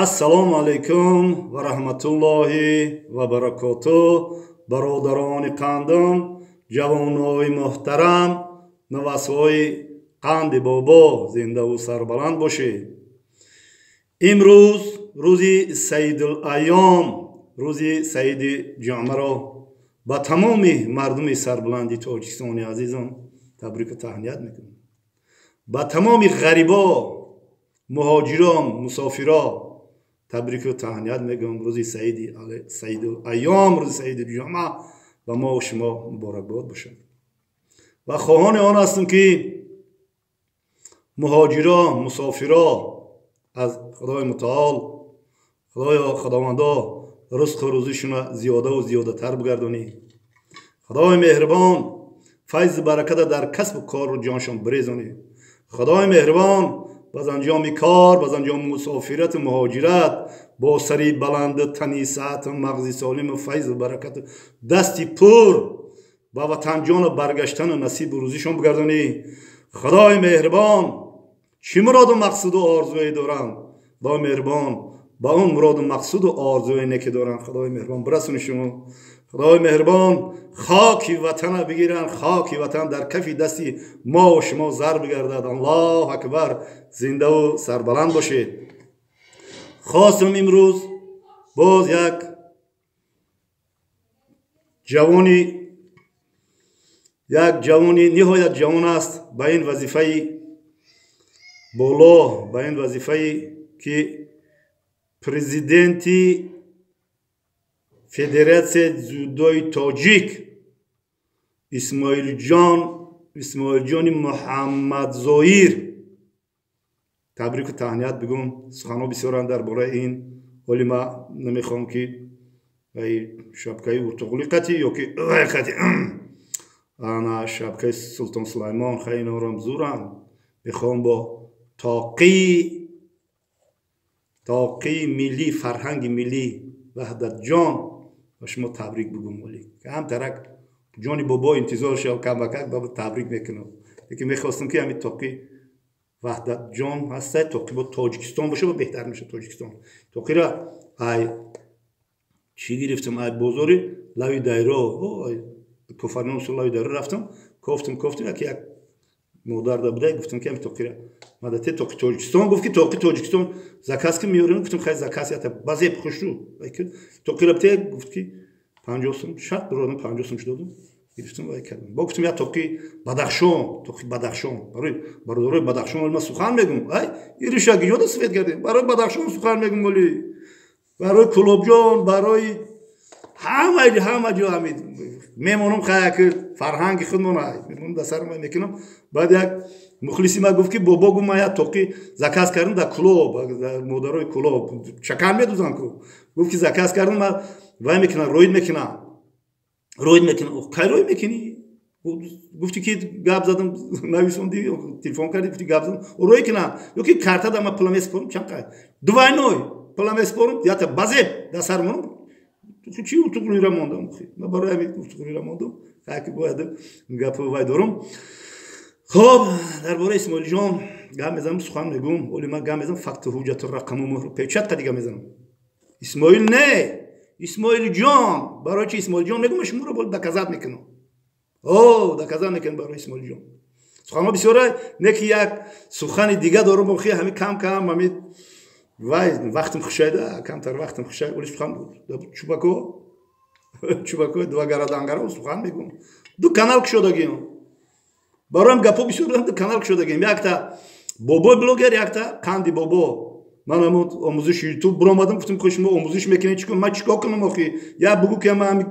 ассалому алайкум ва раҳматуллоҳи ва баракотуҳ. бародарони қандам, ҷавонои муҳтарам, навасҳои қанди бобо зиндаву сарбаланд бошед. имрӯз рӯзи саидулайём, рӯзи саиди ҷомаро ба тамоми мардуми сарбаланди тоҷикистони азизам табрику таҳният мекунам. ба тамоми ғарибо, муҳоҷиро, мусофиро табрику таҳният мегӯям. рӯзи саидулайём, рӯзи саиди ҷума ба мо шумо муборакбод бошад. ва хоҳони он ҳастам ки муҳоҷиро, мусофиро аз худои мутаол, худоё худовандо ризқу рӯзишона зиёдаву зиёдатар бигардонӣ. худои меҳрибон файзу бараката дар касбу кору ҷоншон бирезонӣ. худои меҳрибон баз анҷоми кор, баз анҷоми мусофирату муҳоҷират бо сари баланду тани саҳату мағзи солиму файзу баракату дасти пур ба ватанҷону баргаштану насибу рӯзишон бигардонӣ. худои меҳрибон чӣ муроду мақсуду орзуе доранд, худои меҳрибон ба он муроду мақсуду орзуе ки доранд худои меҳрибон бирасони шумо. худои меҳрибон хоки ватана бигиранд, хоки ватан дар кафи дасти мо шумо зар бигардад. аллоҳу акбар, зиндаву сарбаланд бошед. хостам имрӯз боз як ҷавони ниҳоят ҷавон аст ба ин вазифаи боло, ба ин вазифаи ки президенти федератсияи дзюдои тоҷик исмоилҷони муҳаммадзоир табрику таҳният бигӯм. суханҳо бисёранд дар бораи ин, вале ман намехоҳам ки шапкаи уртуғули қатӣ ё ки қатӣ ана шапкаи султон сулаймон хай инорам зурам. мехоҳам бо тоқии миллӣ, фарҳанги миллӣ ваҳдатҷон ба шумо табрик бигӯм. вале камтарак ҷони бобо интизор шав, камбакак ба табрик мекунам. лекин мехостам ки ҳамин тоқи ваҳдатҷон ҳаста, тоқи бо тоҷикистон боша, беҳтар мешад. тоҷикистон тоқира ай чӣ гирифтам, ай бозори лави дайро, кофарносу лави дайро рафтам, кофтам яки як модар да будай, гуфтам ки ҳамин тоқира мадате тоқи тоҷикистон. гуфт ки тоқи тоҷикистон заказ ки меёрем. гуфтам хай заказ ята базе пухушу тоқира бте. гуфт ки 50 сум шарт буродам, 50 сум додам, гирифтам вай кардам. бо гуфтам як тоқи бадахшон, тоқи бадахшон барои бародарои бадахшон ман сухан мегӯм. ай иришаги ёда сафед кардем, барои бадахшон сухан мегӯм, вале барои кулобҷон, барои ҳама ҷо ҳамид мемонам. хай ки фарҳанги худмон мемонам дар сари ман мекунам. баъд як мухлиси ман гуфт ки бобо гум ман як тоқи заказ кардам дар кулоб, дар модарои кулоб чакан медузам ку. гуфт ки заказ кардам, ман вай мекунам, роид мекунам. кай роид мекунӣ? гуфти ки гап задам, нависонди телефон кардӣ, гуфти гап задам роид кунам ё ки карта да ман пула месипорам. чанд қай двойной пула месипорам, ята базеб дар сар монам. чӣ уртуғлира мондам? ман барои ҳамин уртуғлира мондам. ки бояд гапи вай дорам. хоб дар бораи исмоилҷон гап мезанам, сухан мегӯм, вале ман гап мезанам факту ҳуҷату рақаму муҳру печатка дига мезанам. исмоил не, исмоилҷон. барои чи исмоилҷон мегӯм? шуморо бояд доказат мекунам. доказат мекунам барои исмоилҷон. суханҳо бисёра, не ки як сухани дига дорам, охи ҳамин кам ҳамин вай вақтам хушайда, камтар вақтам хушайд, вале сухан чубако два гарадангаро сухан мегӯм. ду канал кушодагиам, бароям гапо бисёр ду канал кушодагиам. якта бобои блогер, якта қанди бобо. ман ҳамон омӯзиши ютуб биромадам, гуфтам ки шумо омӯзиш мекунед, чӣ кунам? ман чӣ кор кунам? охи як бугу ки ман ҳамин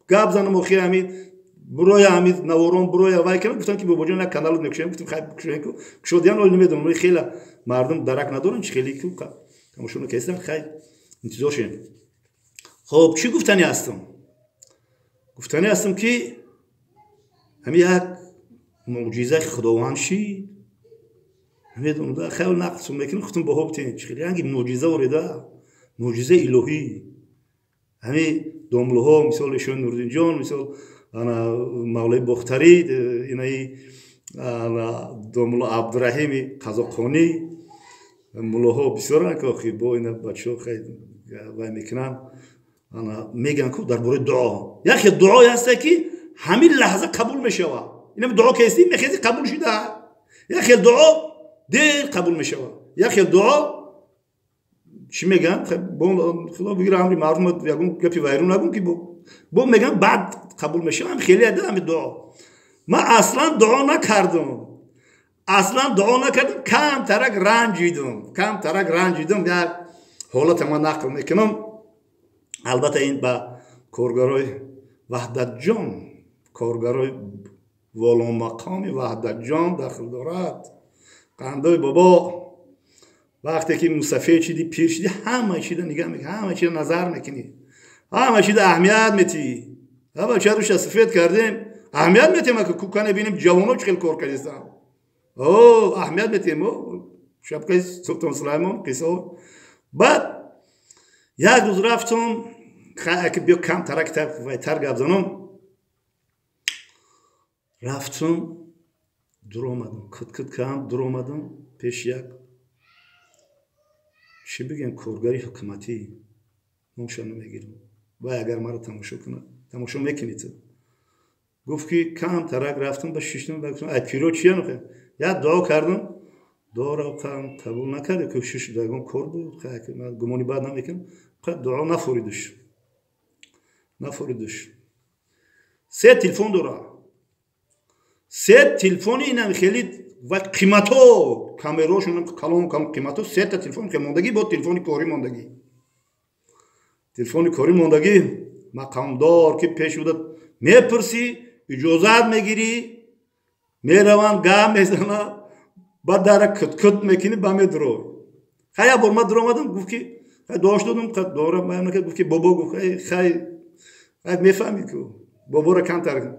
гап занам, охи ҳамин буроя ҳамин наворон буроя вай кунам. гуфтам ки бобоҷон як канал мекушем. гуфтам хай кушоем ку кушодиан, вале намедонам, вале хела мардум дарак надоранд, чӣ хеле ку тамошоно кестан. хай интизор шем. хоб чӣ гуфтанӣ ҳастам? гуфтанӣ ҳастам ки ҳамин як муъҷизаи худованд шид. медонам хел нақсу мекунам. гуфтам баҳо битен, чӣ хеле янги муъҷиза орида, муъҷизаи илоҳӣ. ҳамин домлаҳо, мисоли шоҳи нуриддинҷон, мисол мавлаи бохтарӣ, инаи домла абдураҳими қазоқонӣ, ملاها بسیار نکاخی با این بچه ها خیلی وای میکنن انا میگن که در مورد دعا یکی دعایی هست که همین لحظه قبول میشوه اینم دعا که هستی میخواستی قبول شده یکی دعا دیر قبول میشوه یکی دعا چی میگن خدا بگیره امری معروف یگون گپی وایرون نگون که با میگن بعد قبول میشه هم خیلی عده همین دعا من اصلا دعا نکردم کم ترک رنجیدم یا حالت ما نقل میکنم البته این با کارگرای وحدت جان کارگرای والا مقام وحدت جان داخل دارد قندای بابا وقتی که مصطفی چیدی پیر شدی همه چیز نگاه میکنی همه چیز نظر میکنی همه چیز اهمیت میتی اول چه روش سفید کردیم اهمیت میتیم که کوکانه بینیم جوانو چخیل کار کردیستن اهمیت میتیم شبکه سلطان سلیمان قصه بعد یک روز رفتم که بیا کم ترک ویتر گفت زنم رفتم در آمدم کت کم در آمدم پیش یک چی بگن کارگری حکومتی نمشان نمیگیرم و اگر مرا تماشا کنه تماشا میکنید گفت که کم ترک رفتم با شیشتم بگفتم ای پیرو چیه نخه یا دعا کردم دعا را کم قبول نکرد که شش دقیقه کار بود که من گمانی بعد نمیکنم دعا نفوریدش سه تلفن داره سه تلفن اینم خیلی و قیمتو کامراشون کلام قیمتو سه تا تلفن که موندگی با تلفن کاری موندگی مقامدار که پیش بودد میپرسی اجازت میگیری میروان گام میزنه بعد در کت میکنی با می درو خیلی بار ما درو آمدم گفت که داشت دادم قد دارم من که گفت که بابا گفت خیلی میفهمی که بابا را کم تر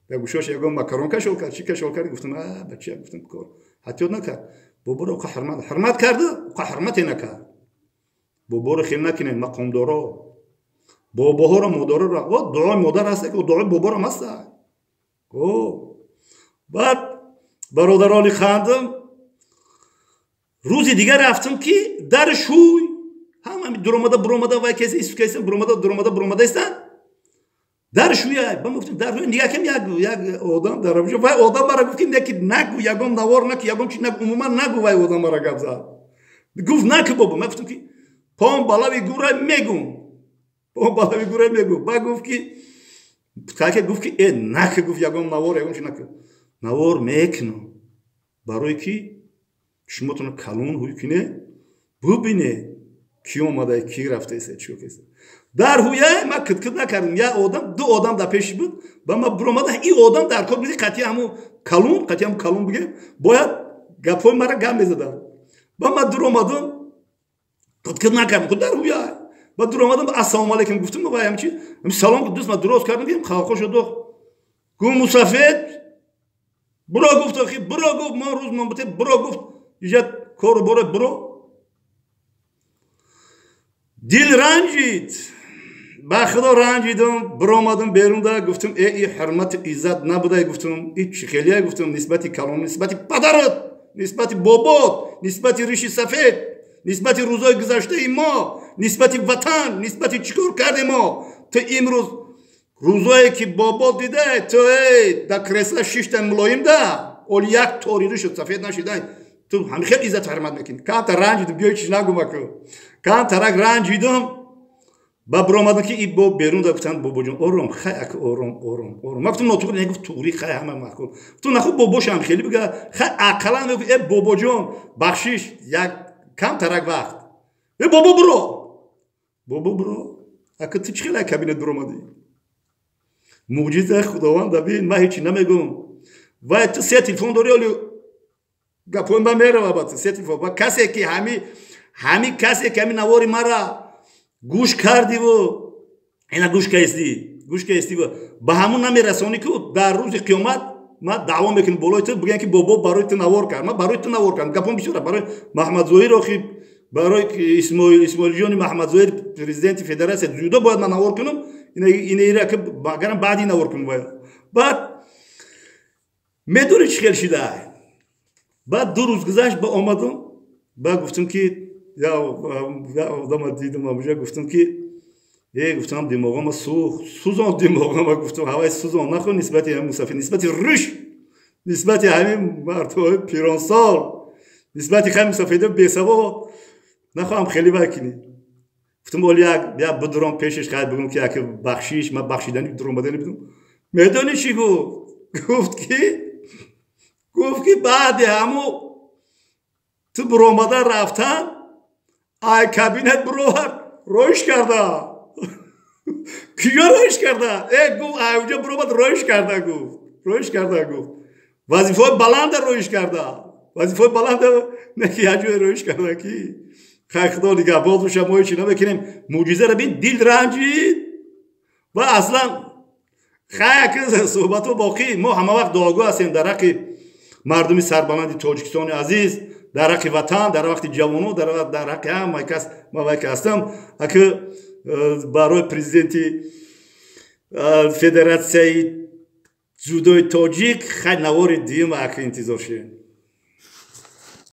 به گوشش یگم ماکارون کشول کرد چی کشول کرد گفتم بچه گفتم کار حتی نکرد بابا را حرمت کرده حرمت نکرد بابا را خیلی نکنین مقام دارا بابا ها را مادر را و دعای مادر هست که دعای بابا را هست بعد برادرانی خواندم روزی دیگر رفتم که در شوی همه درآمده و کسی درآمده استن در شوی با گفتم در شوی نگاه کم یک آدم در روش و آدم مرا گفت که نگو یگم نوار نک یگم چی نگو عموما نگو وای آدم مرا گفت گفت نک بابا من گفتم که پام بالا گوره میگم با گفت که گفت که نک گفت یگم نوار یگم چی نک نوار میکنم برای که شما تون کلون هوی کنه ببینه کی اومده کی رفته است چیو کس در هویه ما کت نکردم یا آدم دو آدم در پیش بود با ما برآمده این آدم در کار بود قطعی همو کلون بگه باید گپای مرا گم بزدم با ما در اومدم کت نکردم خود در هویه با در اومدم السلام علیکم گفتم با همچی سلام دوست ما درست کردم دیدم خاک شد گفت مسافر برو گفت اخی برو گفت ما روز من بته برو گفت یه کار برو دل رنجید با خدا رنجیدم برآمدم بیرون دا گفتم ای حرمت عزت نبوده گفتم این خیلیه گفتم نسبت کلام نسبت پدرت نسبت بابات نسبت ریشی سفید نسبت روزای گذشته ما نسبت وطن نسبت چیکار کرده ما تو امروز روزایی که بابا دیده تو در کرسله شیشتن ملایم ده اول یک طوری شد سفید نشیدن تو همه خیلی عزت حرمت میکنی کم تا رنجیدم بیایی چیز نگو مکو کم ترک رنجیدم با برآمدم که این با بیرون دا گفتن بابا جون آرام خیلی آرام ما گفتم نطور نگفت توری خیلی همه مکو تو نخوب باباش هم خیلی بگه خیلی اقلا بگو ای بابا جون بخشیش یک کم ترک وقت ای بابا برو اکا تو چی خیلی کابینت برآمدی معجزه خداوند ببین من هیچی نمیگم و تو سه تلفن داری ولی گپون با میره بابا سه تلفن با کسی که همی کسی که همی نواری مرا گوش کردی و اینا گوش کیستی و با همون نمیرسانی که در روز قیامت ما دعوا میکنیم بالای تو بگن که بابا برای تو نوار کرد ما برای تو نوار کردم گپون بیشتر برای محمد ظاهر اخی برای اسماعیل جان محمد ظاهر پرزیدنت فدراسیون جودو باید من نوار کنم اینا که اگرم بعدی نوار کنم بعد میدونی چی خیلی شده بعد دو روز گذشت با آمدم بعد گفتم که یا آدم دیدم اونجا گفتم که گفتم دماغم سوزان دماغم گفتم هوای سوزان نخون نسبت همین مسافر نسبت روش نسبت همین مردای پیرانسال نسبت همین مسافر بی‌سواد نخواهم خیلی وکینی گفتم ولی بیا بدرام پیشش خیلی بگم که اگه بخشیش من بخشیدنی درام بدنی بدم میدانی چی گفت که بعد همو تو برآمدن رفتن ای کابینت بروور رویش کرده کیا رویش کرده گفت اونجا برآمد رویش کرده گفت وظیفه بلند رویش کرده وظیفه بلند نه که یه رویش کرده کی خدا دیگه باز رو شما چی نمیکنیم معجزه رو بین دل رنجید و اصلا خیلی صحبت و باقی ما همه وقت دعاگو هستیم در حق مردمی سربلند تاجیکستان عزیز در حق وطن در وقت جوانو در حق همه کس ما که هستم اگه برای پرزیدنتی فدراسیون جودوی تاجیک خیلی نوار دیم اگه انتظار شه